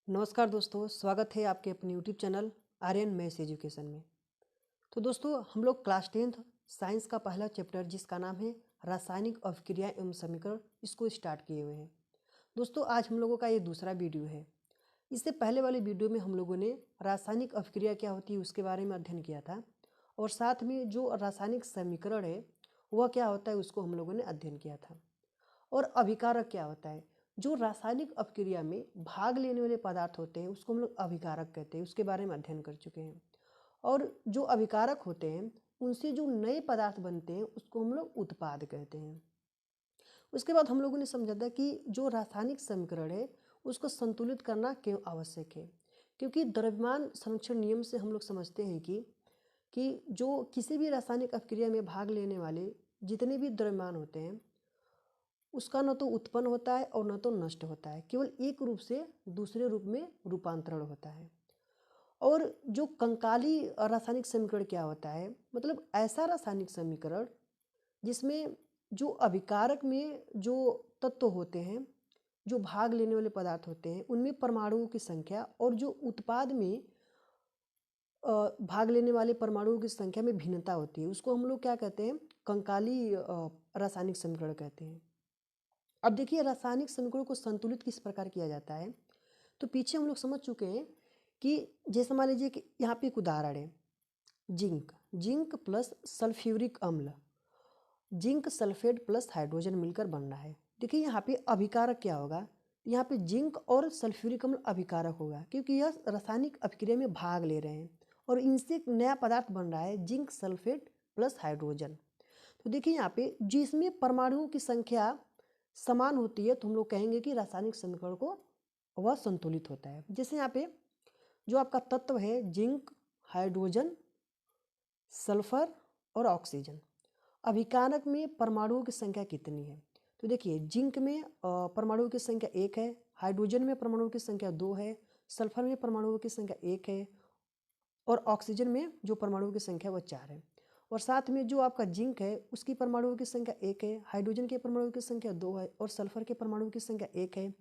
नमस्कार दोस्तों, स्वागत है आपके अपने YouTube channel Aryan maths education में। तो दोस्तों, हम लोग क्लास 10th साइंस का पहला चैप्टर जिसका नाम है रासायनिक अभिक्रिया एवं समीकरण, इसको स्टार्ट किए हुए हैं। दोस्तों, आज हम लोगों का ये दूसरा वीडियो है। इससे पहले वाले वीडियो में हम लोगों ने रासायनिक अभिक्रिया क्या होती है उसके बारे में अध्ययन किया था, और साथ में जो रासायनिक समीकरण है वह क्या होता है उसको हम लोगों ने अध्ययन किया था। और अभिकारक क्या होता है? जो रासायनिक अपक्रिया में भाग लेने वाले पदार्थ होते हैं उसको हम लोग अभिकारक कहते हैं, उसके बारे में अध्ययन कर चुके हैं। और जो अभिकारक होते हैं उनसे जो नए पदार्थ बनते हैं उसको हम लोग उत्पाद कहते हैं। उसके बाद हम लोगों ने समझा था कि जो रासायनिक समीकरण है उसको संतुलित करना क्यों आवश्यक है, क्योंकि द्रव्यमान संरक्षण नियम से हम लोग समझते हैं कि जो किसी भी रासायनिक अपक्रिया में भाग लेने वाले जितने भी द्रव्यमान होते हैं उसका न तो उत्पन्न होता है और न तो नष्ट होता है, केवल एक रूप से दूसरे रूप में रूपांतरण होता है। और जो कंकाली रासायनिक समीकरण क्या होता है, मतलब ऐसा रासायनिक समीकरण जिसमें जो अभिकारक में जो तत्व होते हैं, जो भाग लेने वाले पदार्थ होते हैं, उनमें परमाणुओं की संख्या और जो उत्पाद में भाग लेने वाले परमाणुओं की संख्या में भिन्नता होती है, उसको हम लोग क्या कहते हैं? कंकाली रासायनिक समीकरण कहते हैं। अब देखिए, रासायनिक समीकरणों को संतुलित किस प्रकार किया जाता है। तो पीछे हम लोग समझ चुके हैं कि जैसे मान लीजिए कि यहाँ पे एक उदाहरण है, जिंक जिंक प्लस सल्फ्यूरिक अम्ल, जिंक सल्फेट प्लस हाइड्रोजन मिलकर बन रहा है। देखिए यहाँ पे अभिकारक क्या होगा, यहाँ पे जिंक और सल्फ्यूरिक अम्ल अभिकारक होगा, क्योंकि यह रासायनिक अभिक्रिया में भाग ले रहे हैं और इनसे एक नया पदार्थ बन रहा है, जिंक सल्फेट प्लस हाइड्रोजन। तो देखिए यहाँ पे जिसमें परमाणुओं की संख्या समान होती है तो हम लोग कहेंगे कि रासायनिक समीकरण को वह संतुलित होता है। जैसे यहाँ पे जो आपका तत्व है जिंक, हाइड्रोजन, सल्फर और ऑक्सीजन, अभिकारक में परमाणुओं की संख्या कितनी है? तो देखिए, जिंक में परमाणुओं की संख्या 1 है, हाइड्रोजन में परमाणुओं की संख्या 2 है, सल्फर में परमाणुओं की संख्या 1 है और ऑक्सीजन में जो परमाणुओं की संख्या वो 4 है। और साथ में जो आपका जिंक है उसकी परमाणुओं की संख्या 1 है, हाइड्रोजन के परमाणुओं की संख्या 2 है और सल्फर के परमाणुओं की संख्या 1 है,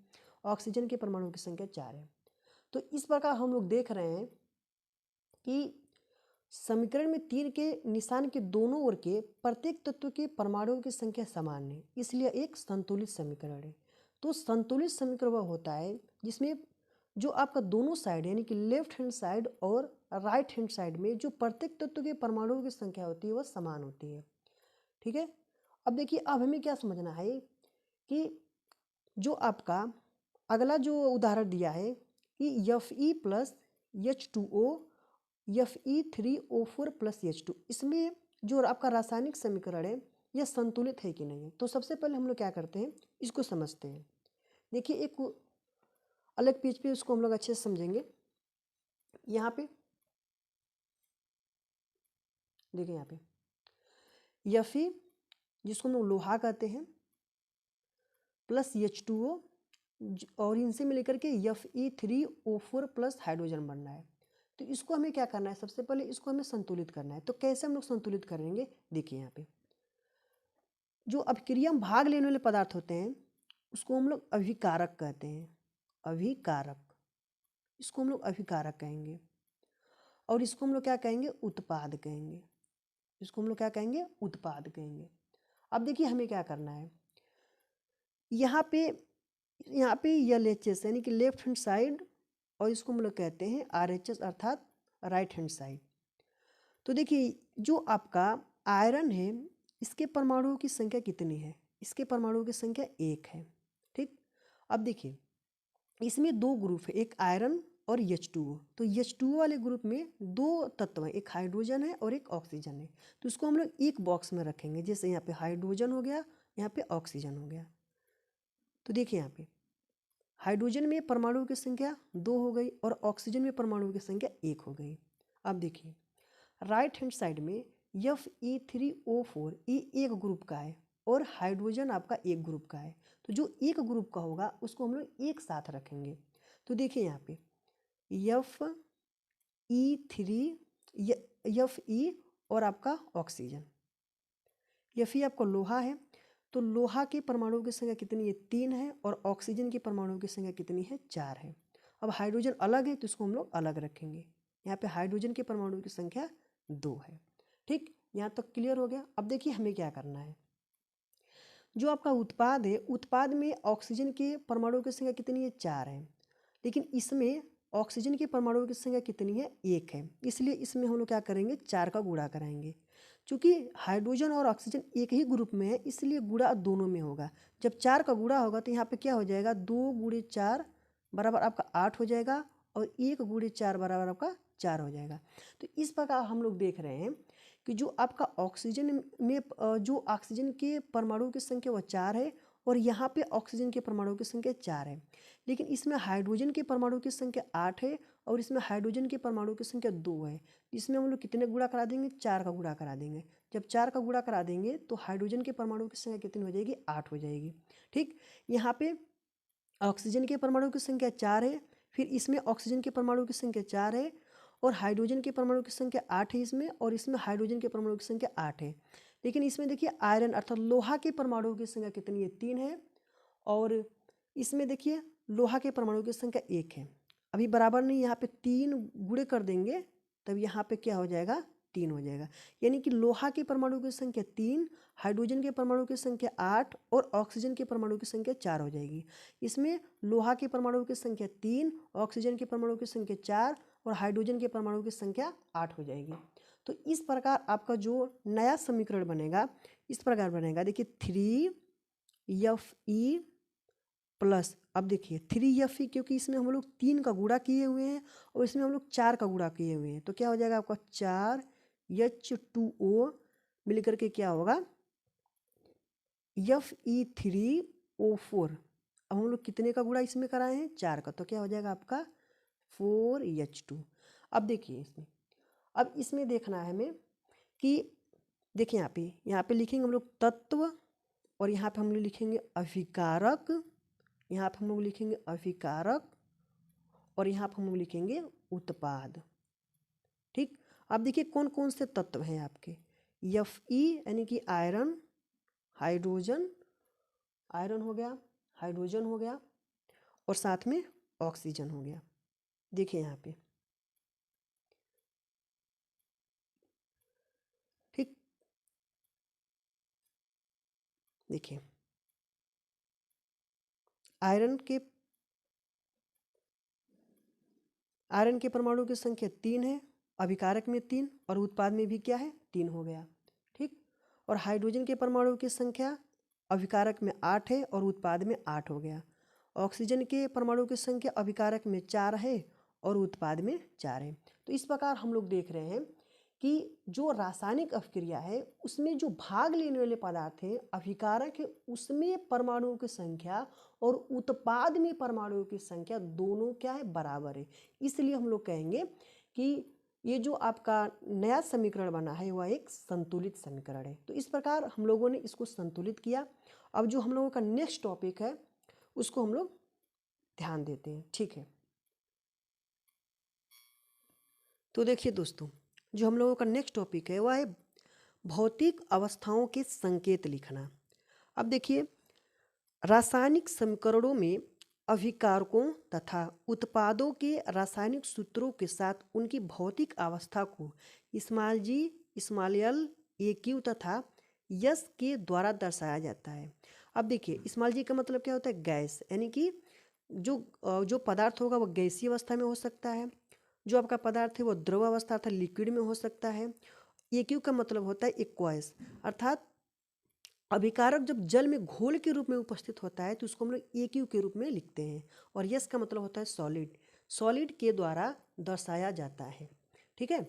ऑक्सीजन के परमाणुओं की संख्या 4 है। तो इस प्रकार हम लोग देख रहे हैं कि समीकरण में तीर के निशान के दोनों ओर के प्रत्येक तत्व के परमाणुओं की संख्या समान है, इसलिए एक संतुलित समीकरण है। तो संतुलित समीकरण वह होता है जिसमें जो आपका दोनों साइड यानी कि लेफ्ट हैंड साइड और राइट हैंड साइड में जो प्रत्येक तत्व के परमाणुओं की संख्या होती है वह समान होती है। ठीक है। अब देखिए, अब हमें क्या समझना है कि जो आपका अगला जो उदाहरण दिया है कि Fe plus H2O Fe3O4 plus H2, इसमें जो आपका रासायनिक समीकरण है यह संतुलित है कि नहीं है। तो सबसे पहले हम लोग क्या करते हैं, इसको समझते हैं। देखिए, एक अलग पेज पे उसको हम लोग अच्छे से समझेंगे। यहाँ पे देखिए, यहाँ पे Fe जिसको हम लोग लोहा कहते हैं प्लस H2O और इनसे मिलकर के Fe3O4 प्लस हाइड्रोजन बनना है। तो इसको हमें क्या करना है, सबसे पहले इसको हमें संतुलित करना है। तो कैसे हम लोग संतुलित करेंगे? देखिए, यहाँ पे जो अभिक्रिया में भाग लेने वाले पदार्थ होते हैं उसको हम लोग अभिकारक कहते हैं, अभिकारक, इसको हम लोग अभिकारक कहेंगे। और इसको हम लोग क्या कहेंगे? उत्पाद कहेंगे। इसको हम लोग क्या कहेंगे? उत्पाद कहेंगे। अब देखिए, हमें क्या करना है, यहाँ पे LHS यानी कि लेफ्ट हैंड साइड, और इसको हम लोग कहते हैं RHS अर्थात राइट हैंड साइड। तो देखिए, जो आपका आयरन है इसके परमाणुओं की संख्या कितनी है? इसके परमाणुओं की संख्या 1 है। ठीक। अब देखिए, इसमें दो ग्रुप है, एक आयरन और H2O। तो H2O वाले ग्रुप में दो तत्व हैं, एक हाइड्रोजन है और एक ऑक्सीजन है। तो इसको हम लोग एक बॉक्स में रखेंगे, जैसे यहाँ पे हाइड्रोजन हो गया, यहाँ पे ऑक्सीजन हो गया। तो देखिए, यहाँ पे हाइड्रोजन में परमाणुओं की संख्या 2 हो गई और ऑक्सीजन में परमाणुओं की संख्या 1 हो गई। अब देखिए, राइट हैंड साइड में Fe3O4 ये एक ग्रुप का है और हाइड्रोजन आपका एक ग्रुप का है। तो जो एक ग्रुप का होगा उसको हम लोग एक साथ रखेंगे। तो देखिए, यहाँ पे Fe और आपका ऑक्सीजन, Fe आपका लोहा है, तो लोहा के परमाणुओं की संख्या कितनी है? 3 है और ऑक्सीजन के परमाणुओं की संख्या कितनी है? 4 है। अब हाइड्रोजन अलग है तो इसको हम लोग अलग रखेंगे। यहाँ पे हाइड्रोजन के परमाणु की संख्या 2 है। ठीक, यहाँ तक क्लियर हो गया। अब देखिए हमें क्या करना है। जो आपका उत्पाद है, उत्पाद में ऑक्सीजन के परमाणु की संख्या कितनी है? 4 है। लेकिन इसमें ऑक्सीजन के परमाणु की संख्या कितनी है? 1 है। इसलिए इसमें हम लोग क्या करेंगे? 4 का गुणा कराएंगे। चूँकि हाइड्रोजन और ऑक्सीजन एक ही ग्रुप में है इसलिए गुणा दोनों में होगा। जब 4 का गुणा होगा तो यहाँ पे क्या हो जाएगा? 2 गुणे 4 बराबर आपका 8 हो जाएगा और 1 गुणे 4 बराबर आपका 4 हो जाएगा। तो इस प्रकार हम लोग देख रहे हैं कि जो आपका ऑक्सीजन में जो ऑक्सीजन के परमाणु की संख्या वो 4 है और यहाँ पे ऑक्सीजन के परमाणु की संख्या 4 है। लेकिन इसमें हाइड्रोजन के परमाणु की संख्या 8 है और इसमें हाइड्रोजन के परमाणु की संख्या 2 है। इसमें हम लोग कितने गुणा करा देंगे? 4 का गुणा करा देंगे। जब 4 का गुणा करा देंगे तो हाइड्रोजन के परमाणु की संख्या कितनी हो जाएगी? 8 हो जाएगी। ठीक, यहाँ पे ऑक्सीजन के परमाणु की संख्या 4 है, फिर इसमें ऑक्सीजन के परमाणु की संख्या 4 है और हाइड्रोजन के परमाणु की संख्या 8 है इसमें, और इसमें हाइड्रोजन के परमाणु की संख्या 8 है। लेकिन इसमें देखिए आयरन अर्थात लोहा के परमाणु की संख्या कितनी है? 3 है और इसमें देखिए लोहा के परमाणु की संख्या 1 है। अभी बराबर नहीं, यहाँ पे 3 गुणे कर देंगे तब यहाँ पे क्या हो जाएगा? 3 हो जाएगा। यानी कि लोहा के परमाणु की संख्या 3, हाइड्रोजन के परमाणु की संख्या 8 और ऑक्सीजन के परमाणु की संख्या 4 हो जाएगी। इसमें लोहा के परमाणु की संख्या 3, ऑक्सीजन के परमाणु की संख्या 4 और हाइड्रोजन के परमाणु की संख्या 8 हो जाएगी। तो इस प्रकार आपका जो नया समीकरण बनेगा इस प्रकार बनेगा। देखिए 3Fe प्लस, अब देखिए 3Fe क्योंकि इसमें हम लोग 3 का गुणा किए हुए हैं और इसमें हम लोग 4 का गुणा किए हुए हैं तो क्या हो जाएगा आपका? 4H2O मिलकर के क्या होगा? Fe3O4। अब हम लोग कितने का गुणा इसमें कराए हैं? 4 का, तो क्या हो जाएगा आपका? 4H2। अब देखिए अब इसमें देखना है हमें कि देखिए यहाँ पे लिखेंगे हम लोग तत्व और यहाँ पे हम लोग लिखेंगे अभिकारक, यहाँ पे हम लोग लिखेंगे अभिकारक और यहाँ पे हम लोग लिखेंगे उत्पाद। ठीक, अब देखिए कौन कौन से तत्व हैं आपके? Fe यानी कि आयरन, हाइड्रोजन, आयरन हो गया, हाइड्रोजन हो गया और साथ में ऑक्सीजन हो गया। देखिए यहाँ पे ठीक, देखिए आयरन के परमाणु की संख्या 3 है, अभिकारक में 3 और उत्पाद में भी क्या है? 3 हो गया। ठीक, और हाइड्रोजन के परमाणु की संख्या अभिकारक में 8 है और उत्पाद में 8 हो गया। ऑक्सीजन के परमाणु की संख्या अभिकारक में 4 है और उत्पाद में 4 है। तो इस प्रकार हम लोग देख रहे हैं कि जो रासायनिक अभिक्रिया है उसमें जो भाग लेने वाले पदार्थ हैं अभिकारक है उसमें परमाणुओं की संख्या और उत्पाद में परमाणुओं की संख्या दोनों क्या है? बराबर है। इसलिए हम लोग कहेंगे कि ये जो आपका नया समीकरण बना है वह एक संतुलित समीकरण है। तो इस प्रकार हम लोगों ने इसको संतुलित किया। अब जो हम लोगों का नेक्स्ट टॉपिक है उसको हम लोग ध्यान देते हैं। ठीक है, तो देखिए दोस्तों जो हम लोगों का नेक्स्ट टॉपिक है वह है भौतिक अवस्थाओं के संकेत लिखना। अब देखिए रासायनिक समीकरणों में अभिकारकों तथा उत्पादों के रासायनिक सूत्रों के साथ उनकी भौतिक अवस्था को इस्माइल इस्माइल AQ तथा यस के द्वारा दर्शाया जाता है। अब देखिए इस्माइल जी का मतलब क्या होता है? गैस, यानी कि जो पदार्थ होगा वह गैसीय अवस्था में हो सकता है, जो आपका पदार्थ है वो द्रव अवस्था अर्थात लिक्विड में हो सकता है। AQ का मतलब होता है एक्वायस, अर्थात अभिकारक जब जल में घोल के रूप में उपस्थित होता है तो उसको हम लोग AQ के रूप में लिखते हैं। और यस का मतलब होता है सॉलिड, सॉलिड के द्वारा दर्शाया जाता है। ठीक है,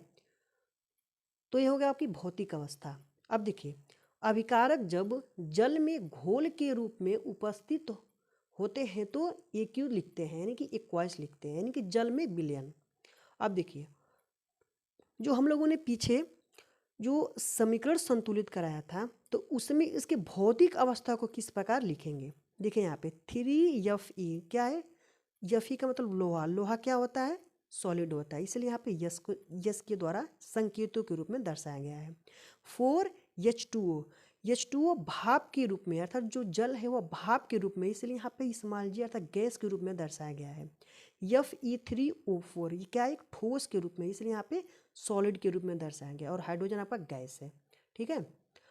तो यह हो गया आपकी भौतिक अवस्था। अब देखिए अभिकारक जब जल में घोल के रूप में उपस्थित होते हैं तो AQ लिखते हैं, यानी कि एक्वायस लिखते हैं, यानी कि जल में विलयन। अब देखिए जो हम लोगों ने पीछे जो समीकरण संतुलित कराया था तो उसमें इसके भौतिक अवस्था को किस प्रकार लिखेंगे? देखिए यहाँ पे 3Fe क्या है? Fe का मतलब लोहा, लोहा क्या होता है? सॉलिड होता है, इसलिए यहाँ पे यस के द्वारा संकेतों के रूप में दर्शाया गया है। 4H2O H2O भाप के रूप में, अर्थात जो जल है वह भाप के रूप में, इसलिए यहाँ पे इस्तेमाल जी अर्थात गैस के रूप में दर्शाया गया है। Fe3O4 ये क्या है, एक ठोस के रूप में, इसलिए यहाँ पे सॉलिड के रूप में दर्शाया गया, और हाइड्रोजन आपका गैस है। ठीक है,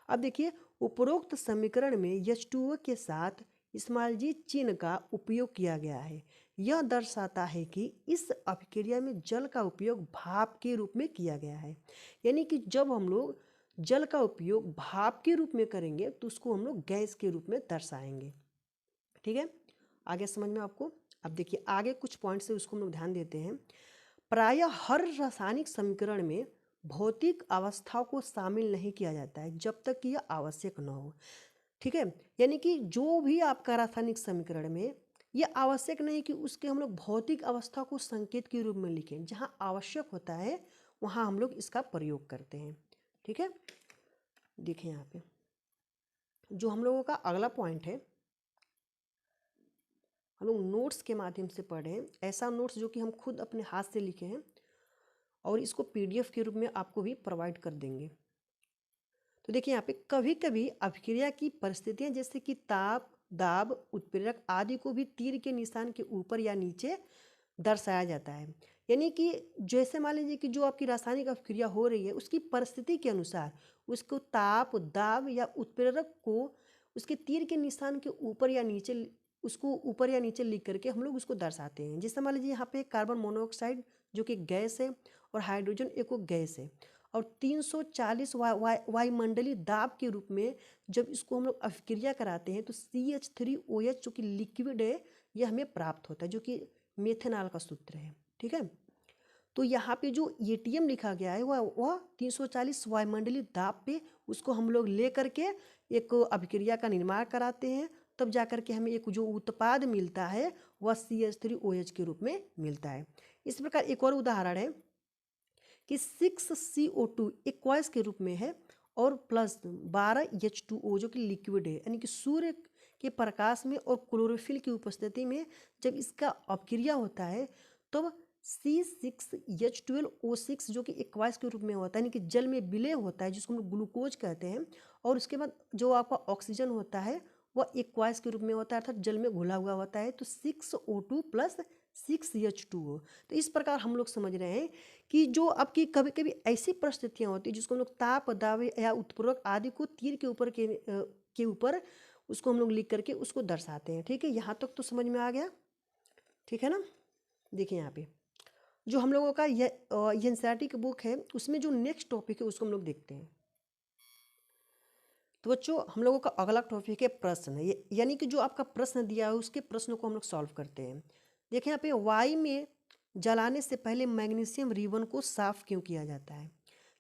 अब देखिए उपरोक्त समीकरण में H2O के साथ इस्तेमाल जी चिन्ह का उपयोग किया गया है। यह दर्शाता है कि इस अभिक्रिया में जल का उपयोग भाप के रूप में किया गया है। यानी कि जब हम लोग जल का उपयोग भाप के रूप में करेंगे तो उसको हम लोग गैस के रूप में दर्शाएंगे। ठीक है, आगे समझ में आपको। अब देखिए आगे कुछ पॉइंट से उसको हम लोग ध्यान देते हैं। प्रायः हर रासायनिक समीकरण में भौतिक अवस्थाओं को शामिल नहीं किया जाता है जब तक कि यह आवश्यक न हो। ठीक है, यानी कि जो भी आपका रासायनिक समीकरण में यह आवश्यक नहीं कि उसके हम लोग भौतिक अवस्था को संकेत के रूप में लिखें, जहाँ आवश्यक होता है वहाँ हम लोग इसका प्रयोग करते हैं। ठीक है, देखिए यहाँ पे जो हम लोगों का अगला पॉइंट है, हम लोग नोट्स के माध्यम से पढ़ रहे हैं, ऐसा नोट्स जो कि हम खुद अपने हाथ से लिखे हैं और इसको PDF के रूप में आपको भी प्रोवाइड कर देंगे। तो देखिए यहाँ पे कभी कभी अभिक्रिया की परिस्थितियां जैसे कि ताप, दाब, उत्प्रेरक आदि को भी तीर के निशान के ऊपर या नीचे दर्शाया जाता है। यानी कि जैसे मान लीजिए कि जो आपकी रासायनिक अभिक्रिया हो रही है उसकी परिस्थिति के अनुसार उसको ताप, दाब या उत्प्रेरक को उसके तीर के निशान के ऊपर या नीचे, उसको ऊपर या नीचे लिख करके हम लोग उसको दर्शाते हैं। जैसे मान लीजिए यहाँ पे कार्बन मोनोऑक्साइड जो कि गैस है और हाइड्रोजन एक गैस है, और 340 वायुमंडलीय दाब के रूप में जब इसको हम लोग अभिक्रिया कराते हैं तो CH3OH जो कि लिक्विड है यह हमें प्राप्त होता है, जो कि मेथेनॉल का सूत्र है। ठीक है, तो यहाँ पे जो ATM लिखा गया है वह 340 वायुमंडलीय दाब पे उसको हम लोग ले करके एक अभिक्रिया का निर्माण कराते हैं, तब जा करके हमें एक जो उत्पाद मिलता है वह CH3OH के रूप में मिलता है। इस प्रकार एक और उदाहरण है कि 6CO2 एक्वायस के रूप में है और प्लस 12H2O जो कि लिक्विड है, यानी कि सूर्य के प्रकाश में और क्लोरोफिल की उपस्थिति में जब इसका अपक्रिया होता है तो C6H12O6 जो कि एक्वायस के रूप में होता है, यानी कि जल में विलय होता है, जिसको हम लोग ग्लूकोज कहते हैं, और उसके बाद जो आपका ऑक्सीजन होता है वह एक्वायस के रूप में होता है, अर्थात जल में घुला हुआ होता है, तो 6O2 + 6H2O। तो इस प्रकार हम लोग समझ रहे हैं कि जो आपकी कभी कभी ऐसी परिस्थितियां होती है जिसको हम लोग ताप, दाब या उत्प्रेरक आदि को तीर के ऊपर उसको हम लोग लिख करके उसको दर्शाते हैं। ठीक है, यहाँ तक तो समझ में आ गया। ठीक है ना, देखिए यहाँ पे जो हम लोगों का NCERT की बुक है उसमें जो नेक्स्ट टॉपिक है उसको हम लोग देखते हैं। तो बच्चों हम लोगों का अगला टॉपिक है प्रश्न, यानी कि जो आपका प्रश्न दिया है उसके प्रश्न को हम लोग सॉल्व करते हैं। देखिए यहाँ पे वाई में जलाने से पहले मैग्नीशियम रिबन को साफ क्यों किया जाता है।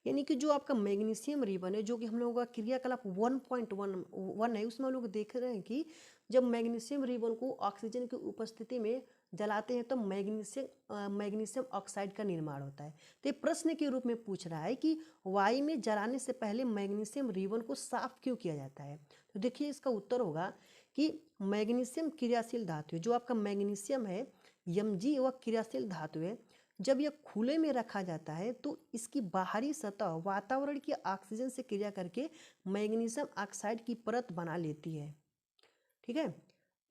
यानी कि जो आपका मैग्नीशियम रिबन है जो कि हम लोगों का क्रियाकलाप 1.1 है, उसमें हम लोग देख रहे हैं कि जब मैग्नीशियम रिबन को ऑक्सीजन की उपस्थिति में जलाते हैं तो मैग्नीशियम ऑक्साइड का निर्माण होता है। तो ये प्रश्न के रूप में पूछ रहा है कि वाई में जलाने से पहले मैग्नीशियम रिबन को साफ क्यों किया जाता है। तो देखिए इसका उत्तर होगा कि मैग्नीशियम क्रियाशील धातु है, जो आपका मैग्नीशियम है Mg वह क्रियाशील धातु है। जब यह खुले में रखा जाता है तो इसकी बाहरी सतह वातावरण की ऑक्सीजन से क्रिया करके मैग्नीशियम ऑक्साइड की परत बना लेती है। ठीक है,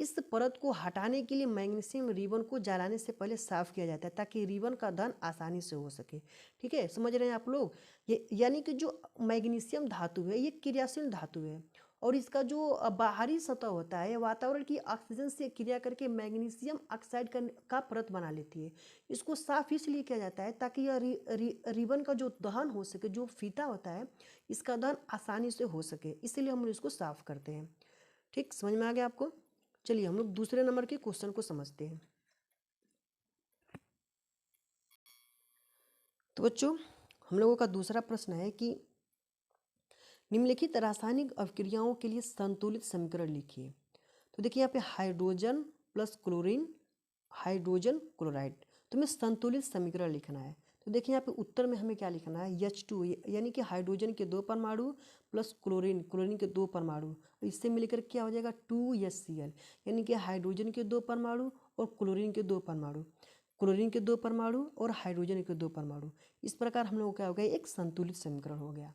इस परत को हटाने के लिए मैग्नीशियम रिबन को जलाने से पहले साफ किया जाता है ताकि रिबन का दहन आसानी से हो सके। ठीक है, समझ रहे हैं आप लोग। ये यानी कि जो मैग्नीशियम धातु है ये क्रियाशील धातु है और इसका जो बाहरी सतह होता है वातावरण की ऑक्सीजन से क्रिया करके मैग्नीशियम ऑक्साइड का परत बना लेती है। इसको साफ इसलिए किया जाता है ताकि यह रिबन का जो दहन हो सके, जो फीता होता है इसका दहन आसानी से हो सके, इसीलिए हम इसको साफ करते हैं। ठीक, समझ में आ गया आपको। चलिए हम लोग दूसरे नंबर के क्वेश्चन को समझते हैं। तो बच्चों हम लोगों का दूसरा प्रश्न है कि निम्नलिखित रासायनिक अभिक्रियाओं के लिए संतुलित समीकरण लिखिए। तो देखिए यहाँ पे hydrogen plus chlorine, hydrogen chloride, तो हमें संतुलित समीकरण लिखना है। तो देखिए यहाँ पे उत्तर में हमें क्या लिखना है, H2 यानी कि हाइड्रोजन के 2 परमाणु प्लस क्लोरीन, क्लोरीन के 2 परमाणु, इससे मिलकर क्या हो जाएगा 2HCl, यानी कि हाइड्रोजन के 2 परमाणु और क्लोरीन के 2 परमाणु, क्लोरीन के 2 परमाणु और हाइड्रोजन के 2 परमाणु। इस प्रकार हम लोग क्या हो गया, एक संतुलित समीकरण हो गया।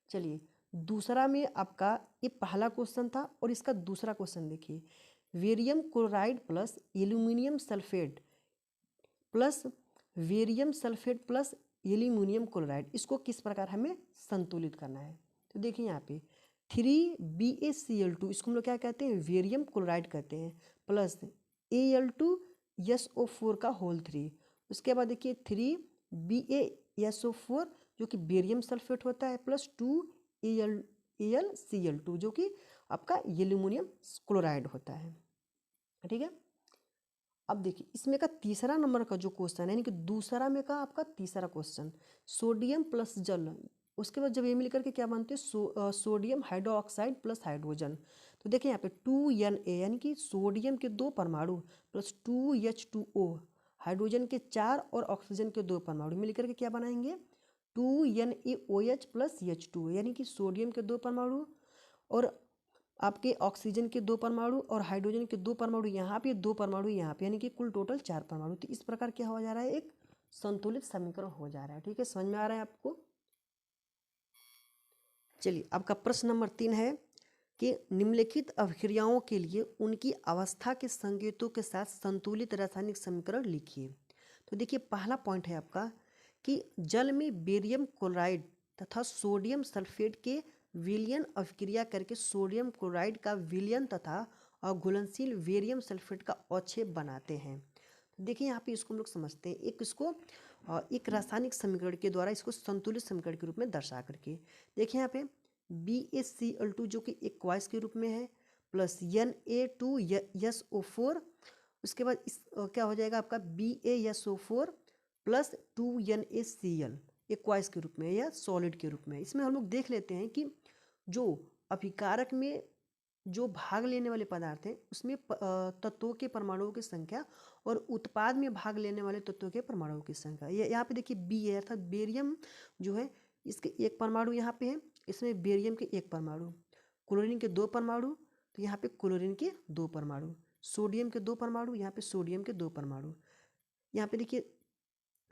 चलिए दूसरा में आपका ये पहला क्वेश्चन था और इसका दूसरा क्वेश्चन देखिए, barium chloride plus aluminium sulphate plus barium sulphate plus aluminium chloride, इसको किस प्रकार हमें संतुलित करना है। तो देखिए यहाँ पे 3BaCl2, इसको हम लोग क्या कहते हैं, वेरियम क्लोराइड कहते हैं, प्लस Al2SO4 का होल 3। उसके बाद देखिए 3BaSO4 जो कि बेरियम सल्फेट होता है, प्लस 2AlCl2 जो कि आपका एल्यूमिनियम क्लोराइड होता है। ठीक है, अब देखिए इसमें का तीसरा नंबर का जो क्वेश्चन है, यानी कि दूसरा में का आपका तीसरा क्वेश्चन, सोडियम प्लस जल, उसके बाद जब ये मिलकर के क्या बनते हैं, सोडियम हाइड्रोक्साइड प्लस हाइड्रोजन। तो देखिए यहाँ पे 2Na यानी कि सोडियम के 2 परमाणु प्लस 2H2O, हाइड्रोजन के 4 और ऑक्सीजन के 2 परमाणु मिलकर के क्या बनाएंगे, 2NaOH प्लस H2O, यानी कि सोडियम के 2 परमाणु और आपके ऑक्सीजन के 2 परमाणु और हाइड्रोजन के 2 परमाणु यहाँ पे, 2 परमाणु यहाँ पे, यानी कि कुल टोटल 4 परमाणु। तो इस प्रकार क्या हो जा रहा है, एक संतुलित समीकरण हो जा रहा है। ठीक है, समझ में आ रहा है आपको। चलिए, आपका प्रश्न नंबर 3 है कि निम्नलिखित अभिक्रियाओं के लिए उनकी अवस्था के संकेतों के साथ संतुलित रासायनिक समीकरण लिखिए। तो देखिए पहला पॉइंट है आपका कि जल में बेरियम क्लोराइड तथा सोडियम सल्फेट के विलयन अभिक्रिया करके सोडियम क्लोराइड का विलयन तथा अघुलनशील बेरियम सल्फेट का अवक्षेप बनाते हैं। तो देखिए यहाँ पे इसको हम लोग समझते हैं, एक रासायनिक समीकरण के द्वारा इसको संतुलित समीकरण के रूप में दर्शा करके। देखिए यहाँ पे BaCl2 जो कि एक्वाइस के रूप में है, प्लस Na2SO4, उसके बाद इस क्या हो जाएगा आपका BaSO4 प्लस 2NaCl एक्वाइस के रूप में या सॉलिड के रूप में। इसमें हम लोग देख लेते हैं कि जो अभिकारक में जो भाग लेने वाले पदार्थ हैं उसमें तत्वों के परमाणुओं की संख्या और उत्पाद में भाग लेने वाले तत्वों के परमाणुओं की संख्या। ये यहाँ पे देखिए बी है, अर्थात बेरियम जो है इसके 1 परमाणु यहाँ पे है, इसमें बेरियम के 1 परमाणु, क्लोरीन के 2 परमाणु, तो यहाँ पे क्लोरीन के 2 परमाणु, सोडियम के 2 परमाणु, यहाँ पे सोडियम के 2 परमाणु, यहाँ पे देखिए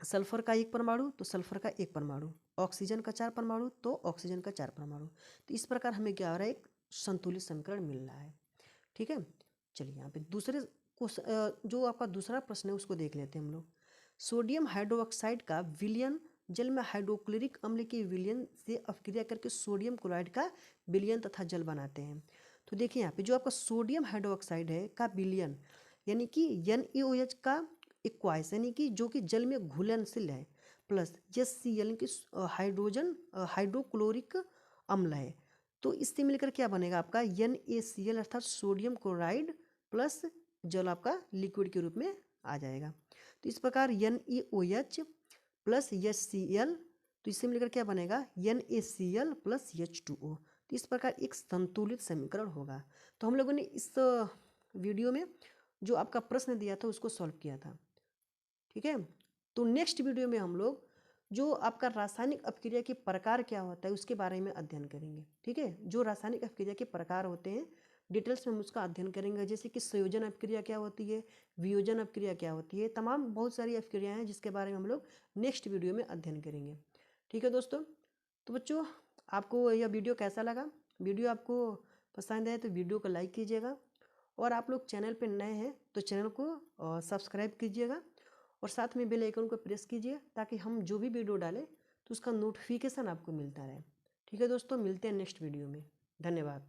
सल्फर का 1 परमाणु तो सल्फर का 1 परमाणु, ऑक्सीजन का 4 परमाणु तो ऑक्सीजन का 4 परमाणु। तो इस प्रकार हमें क्या हो रहा है, एक संतुलित समीकरण मिल रहा है। ठीक है, चलिए यहाँ पे दूसरे जो आपका दूसरा प्रश्न है उसको देख लेते हैं हम लोग। सोडियम हाइड्रोक्साइड का विलयन जल में हाइड्रोक्लोरिक अम्ल के विलयन से अपक्रिया करके सोडियम क्लोराइड का विलयन तथा जल बनाते हैं। तो देखिए यहाँ पे जो आपका सोडियम हाइड्रोक्साइड है का विलयन यानी कि NaOH का एक्वाइस यानी कि जो कि जल में घुलनशील है, प्लस HCl यानी कि हाइड्रोजन हाइड्रोक्लोरिक अम्ल है। तो इससे मिलकर क्या बनेगा आपका NaCl अर्थात सोडियम क्लोराइड प्लस जल आपका लिक्विड के रूप में आ जाएगा। तो इस प्रकार NaOH प्लस HCl, तो इससे मिलकर क्या बनेगा NaCl प्लस H2O। तो इस प्रकार एक संतुलित समीकरण होगा। तो हम लोगों ने इस वीडियो में जो आपका प्रश्न दिया था उसको सॉल्व किया था। ठीक है, तो नेक्स्ट वीडियो में हम लोग जो आपका रासायनिक अपक्रिया के प्रकार क्या होता है उसके बारे में अध्ययन करेंगे। ठीक है, जो रासायनिक अपक्रिया के प्रकार होते हैं डिटेल्स में हम उसका अध्ययन करेंगे, जैसे कि संयोजन अपक्रिया क्या होती है, वियोजन अपक्रिया क्या होती है, तमाम बहुत सारी अपक्रियाएं हैं जिसके बारे में हम लोग नेक्स्ट वीडियो में अध्ययन करेंगे। ठीक है दोस्तों, तो बच्चों आपको यह वीडियो कैसा लगा, वीडियो आपको पसंद है तो वीडियो को लाइक कीजिएगा, और आप लोग चैनल पर नए हैं तो चैनल को सब्सक्राइब कीजिएगा और साथ में बेल आइकन को प्रेस कीजिए ताकि हम जो भी वीडियो डालें तो उसका नोटिफिकेशन आपको मिलता रहे। ठीक है दोस्तों, मिलते हैं नेक्स्ट वीडियो में। धन्यवाद।